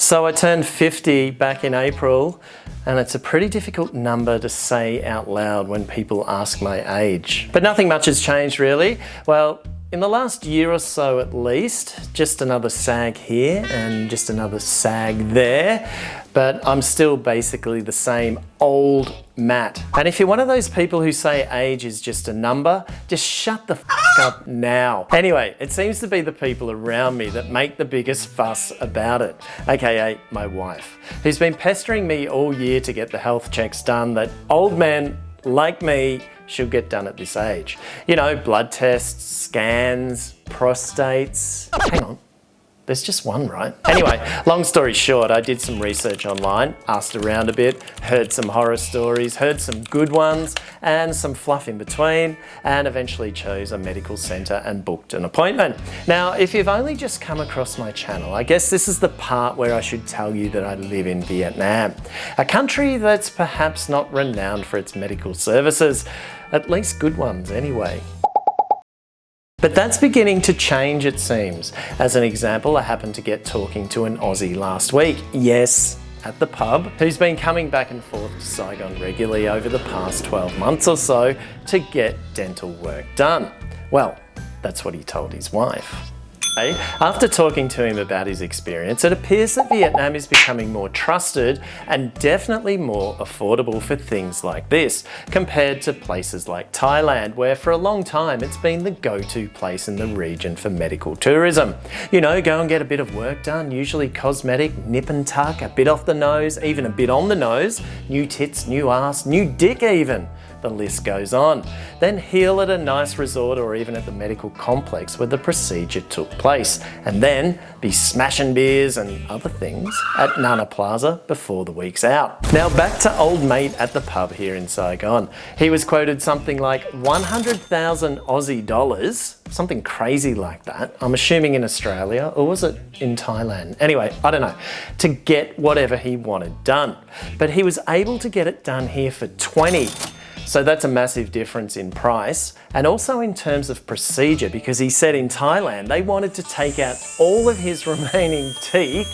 So I turned 50 back in April, and it's a pretty difficult number to say out loud when people ask my age. But nothing much has changed really. Well, in the last year or so at least, just another sag here and just another sag there, but I'm still basically the same old Matt. And if you're one of those people who say age is just a number, just shut the f up now. Anyway, it seems to be the people around me that make the biggest fuss about it, aka my wife, who's been pestering me all year to get the health checks done that old men like me should get done at this age. You know, blood tests, scans, prostates. Hang on, there's just one, right? Anyway, long story short, I did some research online, asked around a bit, heard some horror stories, heard some good ones, and some fluff in between, and eventually chose a medical centre and booked an appointment. Now, if you've only just come across my channel, I guess this is the part where I should tell you that I live in Vietnam, a country that's perhaps not renowned for its medical services, at least good ones anyway. But that's beginning to change, it seems. As an example, I happened to get talking to an Aussie last week. Yes, at the pub, who's been coming back and forth to Saigon regularly over the past 12 months or so to get dental work done. Well, that's what he told his wife. After talking to him about his experience, it appears that Vietnam is becoming more trusted and definitely more affordable for things like this, compared to places like Thailand, where for a long time it's been the go-to place in the region for medical tourism. You know, go and get a bit of work done, usually cosmetic, nip and tuck, a bit off the nose, even a bit on the nose, new tits, new ass, new dick even. The list goes on. Then heal at a nice resort or even at the medical complex where the procedure took place, and then be smashing beers and other things at Nana Plaza before the week's out. Now back to old mate at the pub here in Saigon. He was quoted something like 100,000 Aussie dollars, something crazy like that. I'm assuming in Australia, or was it in Thailand? Anyway, I don't know, to get whatever he wanted done. But he was able to get it done here for 20. So that's a massive difference in price and also in terms of procedure, because he said in Thailand they wanted to take out all of his remaining teeth,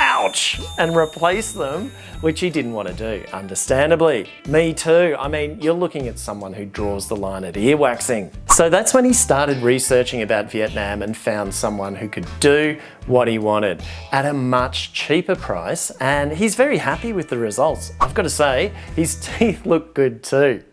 ouch, and replace them, which he didn't want to do, understandably. Me too. I mean, you're looking at someone who draws the line at earwaxing. So that's when he started researching about Vietnam and found someone who could do what he wanted at a much cheaper price, and he's very happy with the results. I've got to say, his teeth look good too.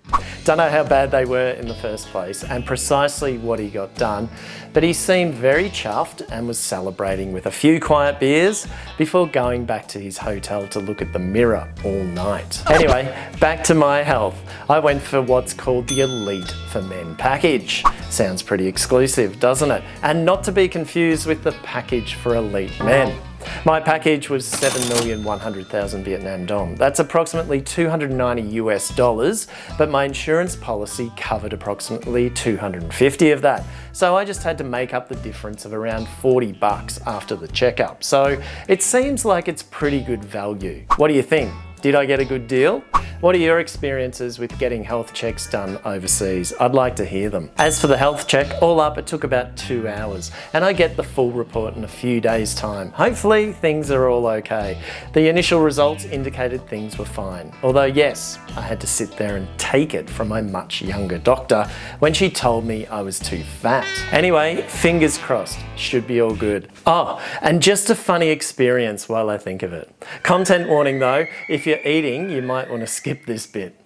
Don't know how bad they were in the first place and precisely what he got done, but he seemed very chuffed and was celebrating with a few quiet beers before going back to his hotel to look at the mirror all night. Anyway, back to my health. I went for what's called the Elite for Men package. Sounds pretty exclusive, doesn't it? And not to be confused with the package for elite men. My package was 7,100,000 Vietnam dong. That's approximately 290 US dollars, but my insurance policy covered approximately 250 of that. So I just had to make up the difference of around 40 bucks after the checkup. So it seems like it's pretty good value. What do you think? Did I get a good deal? What are your experiences with getting health checks done overseas? I'd like to hear them. As for the health check, all up it took about 2 hours, and I get the full report in a few days' time. Hopefully things are all okay. The initial results indicated things were fine. Although yes, I had to sit there and take it from my much younger doctor when she told me I was too fat. Anyway, fingers crossed, should be all good. Oh, and just a funny experience while I think of it. Content warning though, if you're eating, you might want to skip this bit.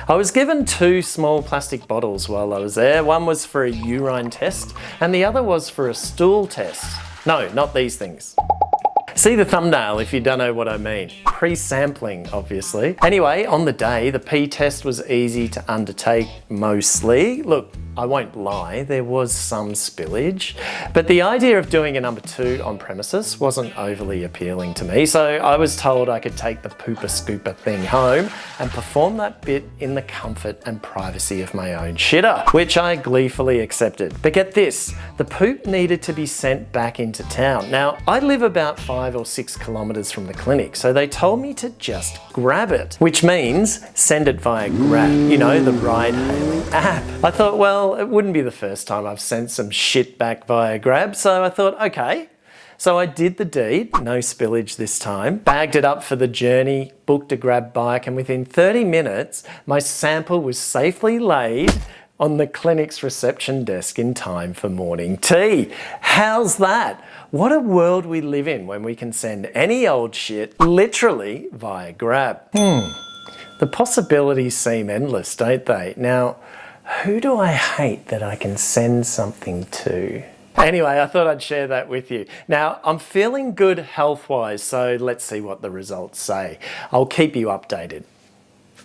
I was given 2 small plastic bottles while I was there. One was for a urine test and the other was for a stool test. No, not these things. See the thumbnail if you don't know what I mean. Pre-sampling, obviously. Anyway, on the day, the pee test was easy to undertake mostly. Look, I won't lie, there was some spillage, but the idea of doing a number 2 on premises wasn't overly appealing to me, so I was told I could take the pooper scooper thing home and perform that bit in the comfort and privacy of my own shitter, which I gleefully accepted. But get this, the poop needed to be sent back into town. Now, I live about 5 or 6 kilometers from the clinic, so they told me to just grab it, which means send it via Grab, you know, the ride-hailing app. I thought, well, it wouldn't be the first time I've sent some shit back via Grab, so I thought, okay. So I did the deed, no spillage this time, bagged it up for the journey, booked a grab bike, and within 30 minutes, my sample was safely laid on the clinic's reception desk in time for morning tea. How's that? What a world we live in when we can send any old shit literally via Grab. The possibilities seem endless, don't they? Now, who do I hate that I can send something to? Anyway, I thought I'd share that with you. Now, I'm feeling good health-wise, so let's see what the results say. I'll keep you updated.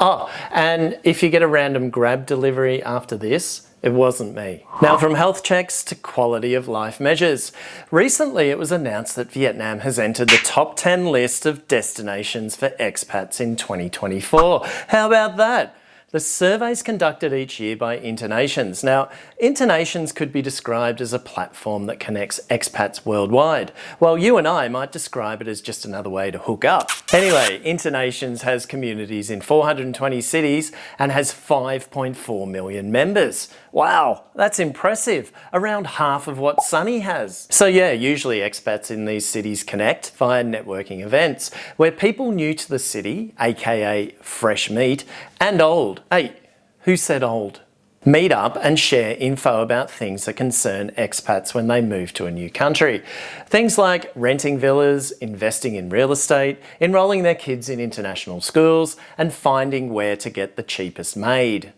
Oh, and if you get a random Grab delivery after this, it wasn't me. Now, from health checks to quality of life measures. Recently, it was announced that Vietnam has entered the top 10 list of destinations for expats in 2024. How about that? The survey's conducted each year by Internations. Now, Internations could be described as a platform that connects expats worldwide, while you and I might describe it as just another way to hook up. Anyway, Internations has communities in 420 cities and has 5.4 million members. Wow, that's impressive. Around half of what Sunny has. So yeah, usually expats in these cities connect via networking events where people new to the city, aka fresh meat, and old. Hey, who said old? Meet up and share info about things that concern expats when they move to a new country. Things like renting villas, investing in real estate, enrolling their kids in international schools, and finding where to get the cheapest maid.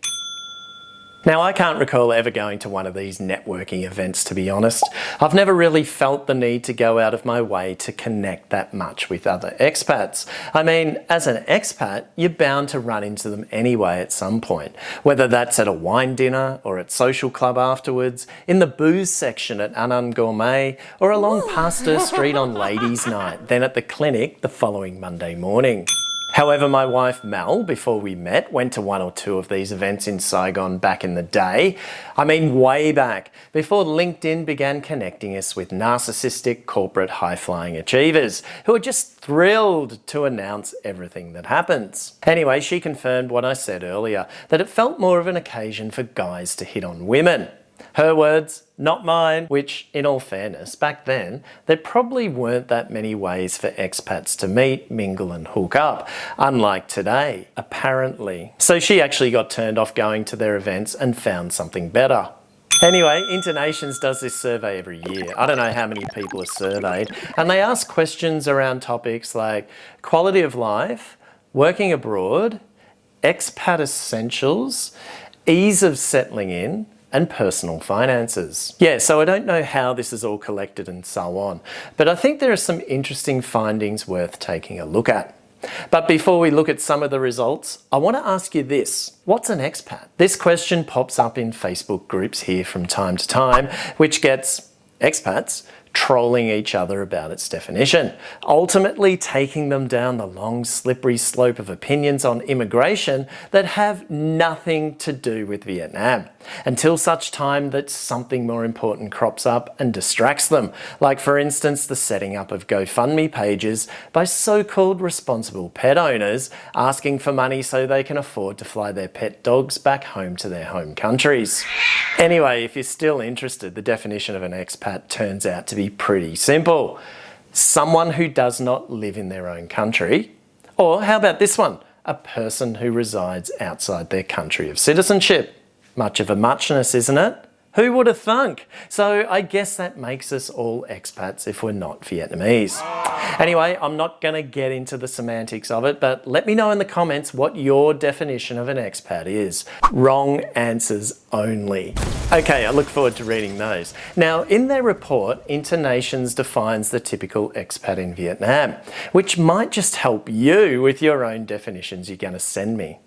Now, I can't recall ever going to one of these networking events, to be honest. I've never really felt the need to go out of my way to connect that much with other expats. I mean, as an expat, you're bound to run into them anyway at some point, whether that's at a wine dinner or at social club afterwards, in the booze section at Annan Gourmet, or along Pasteur Street on ladies' night, then at the clinic the following Monday morning. However, my wife Mel, before we met, went to one or two of these events in Saigon back in the day. I mean, way back, before LinkedIn began connecting us with narcissistic corporate high-flying achievers who are just thrilled to announce everything that happens. Anyway, she confirmed what I said earlier, that it felt more of an occasion for guys to hit on women. Her words, not mine, which, in all fairness, back then, there probably weren't that many ways for expats to meet, mingle and hook up, unlike today, apparently. So she actually got turned off going to their events and found something better. Anyway, Internations does this survey every year. I don't know how many people are surveyed, and they ask questions around topics like quality of life, working abroad, expat essentials, ease of settling in, and personal finances. Yeah, so I don't know how this is all collected and so on, but I think there are some interesting findings worth taking a look at. But before we look at some of the results, I want to ask you this. What's an expat? This question pops up in Facebook groups here from time to time, which gets expats trolling each other about its definition, ultimately taking them down the long, slippery slope of opinions on immigration that have nothing to do with Vietnam, until such time that something more important crops up and distracts them, like for instance the setting up of GoFundMe pages by so-called responsible pet owners asking for money so they can afford to fly their pet dogs back home to their home countries. Anyway, if you're still interested, the definition of an expat turns out to be pretty simple. Someone who does not live in their own country, or how about this one? A person who resides outside their country of citizenship. Much of a muchness, isn't it? Who would have thunk? So I guess that makes us all expats if we're not Vietnamese. Anyway, I'm not going to get into the semantics of it, but let me know in the comments what your definition of an expat is. Wrong answers only. Okay, I look forward to reading those. Now, in their report, Internations defines the typical expat in Vietnam, which might just help you with your own definitions you're going to send me.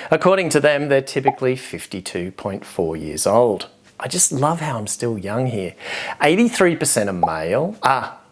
According to them, they're typically 52.4 years old. I just love how I'm still young here. 83% are male.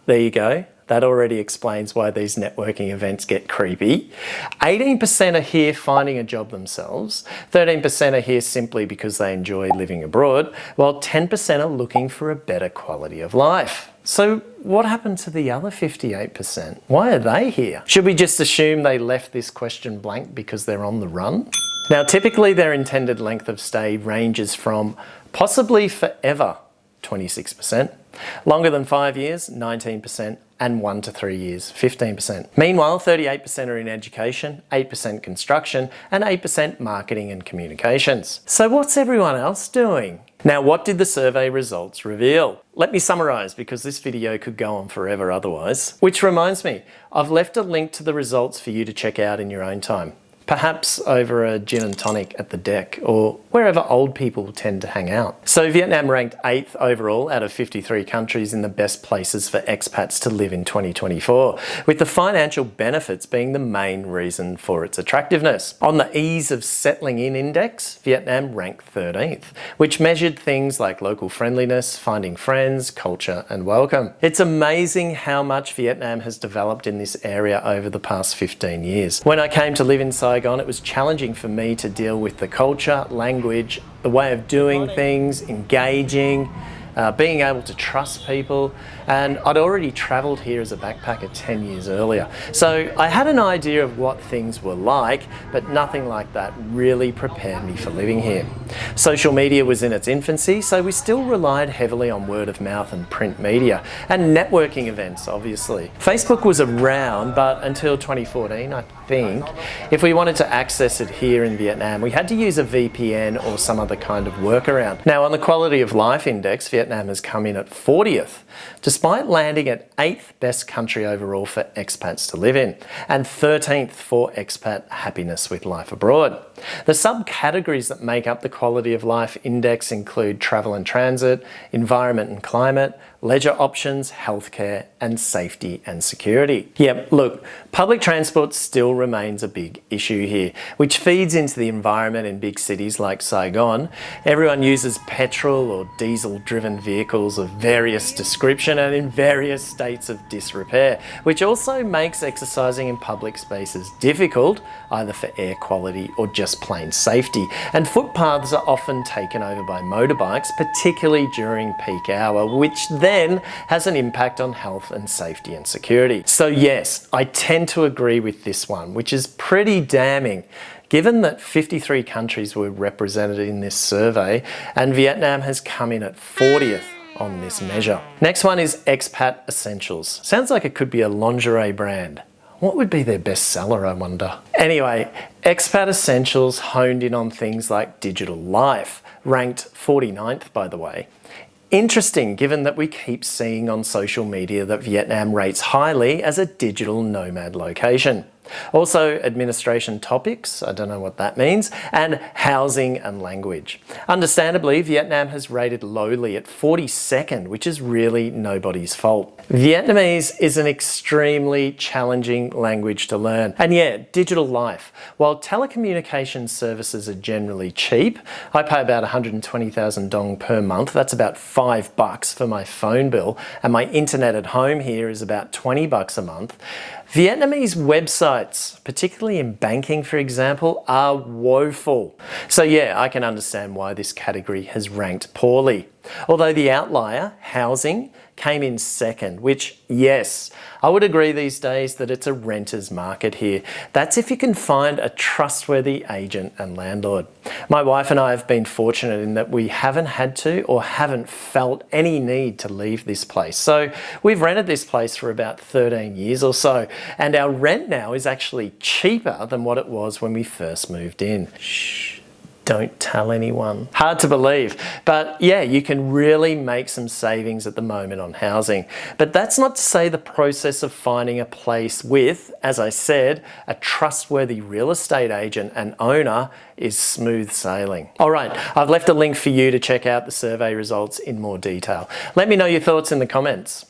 There you go. That already explains why these networking events get creepy. 18% are here finding a job themselves. 13% are here simply because they enjoy living abroad, while 10% are looking for a better quality of life. So what happened to the other 58%? Why are they here? Should we just assume they left this question blank because they're on the run? Now, typically their intended length of stay ranges from possibly forever 26%. Longer than 5 years, 19%. And 1 to 3 years, 15%. Meanwhile, 38% are in education, 8% construction, and 8% marketing and communications. So what's everyone else doing? Now, what did the survey results reveal? Let me summarise, because this video could go on forever otherwise. Which reminds me, I've left a link to the results for you to check out in your own time. Perhaps over a gin and tonic at the deck, or wherever old people tend to hang out. So Vietnam ranked 8th overall out of 53 countries in the best places for expats to live in 2024, with the financial benefits being the main reason for its attractiveness. On the ease of settling in index, Vietnam ranked 13th, which measured things like local friendliness, finding friends, culture, and welcome. It's amazing how much Vietnam has developed in this area over the past 15 years. When I came to live in Saigon, it was challenging for me to deal with the culture, language, the way of doing things, engaging, being able to trust people, and I'd already travelled here as a backpacker 10 years earlier. So I had an idea of what things were like, but nothing like that really prepared me for living here. Social media was in its infancy, so we still relied heavily on word of mouth and print media, and networking events, obviously. Facebook was around, but until 2014, I think, if we wanted to access it here in Vietnam, we had to use a VPN or some other kind of workaround. Now, on the Quality of Life Index, Vietnam has come in at 40th, despite landing at 8th best country overall for expats to live in, and 13th for expat happiness with life abroad. The subcategories that make up the Quality of Life Index include travel and transit, environment and climate, leisure options, healthcare, and safety and security. Yep, look, public transport still remains a big issue here, which feeds into the environment in big cities like Saigon. Everyone uses petrol or diesel-driven vehicles of various description and in various states of disrepair, which also makes exercising in public spaces difficult, either for air quality or just plain safety. And footpaths are often taken over by motorbikes, particularly during peak hour, which then has an impact on health and safety and security. So yes, I tend to agree with this one, which is pretty damning, given that 53 countries were represented in this survey, and Vietnam has come in at 40th on this measure. Next one is Expat Essentials. Sounds like it could be a lingerie brand. What would be their best seller, I wonder? Anyway, Expat Essentials honed in on things like digital life, ranked 49th by the way. Interesting, given that we keep seeing on social media that Vietnam rates highly as a digital nomad location. Also, administration topics, I don't know what that means, and housing and language. Understandably, Vietnam has rated lowly at 42nd, which is really nobody's fault. Vietnamese is an extremely challenging language to learn. And yeah, digital life. While telecommunications services are generally cheap, I pay about 120,000 dong per month. That's about $5 for my phone bill, and my internet at home here is about $20 a month. Vietnamese websites, particularly in banking, for example, are woeful. So yeah, I can understand why this category has ranked poorly. Although the outlier, housing, came in second, which, yes, I would agree these days that it's a renter's market here. That's if you can find a trustworthy agent and landlord. My wife and I have been fortunate in that we haven't had to or haven't felt any need to leave this place. So we've rented this place for about 13 years or so, and our rent now is actually cheaper than what it was when we first moved in. Shh. Don't tell anyone. Hard to believe, but yeah, you can really make some savings at the moment on housing. But that's not to say the process of finding a place with, as I said, a trustworthy real estate agent and owner is smooth sailing. All right, I've left a link for you to check out the survey results in more detail. Let me know your thoughts in the comments.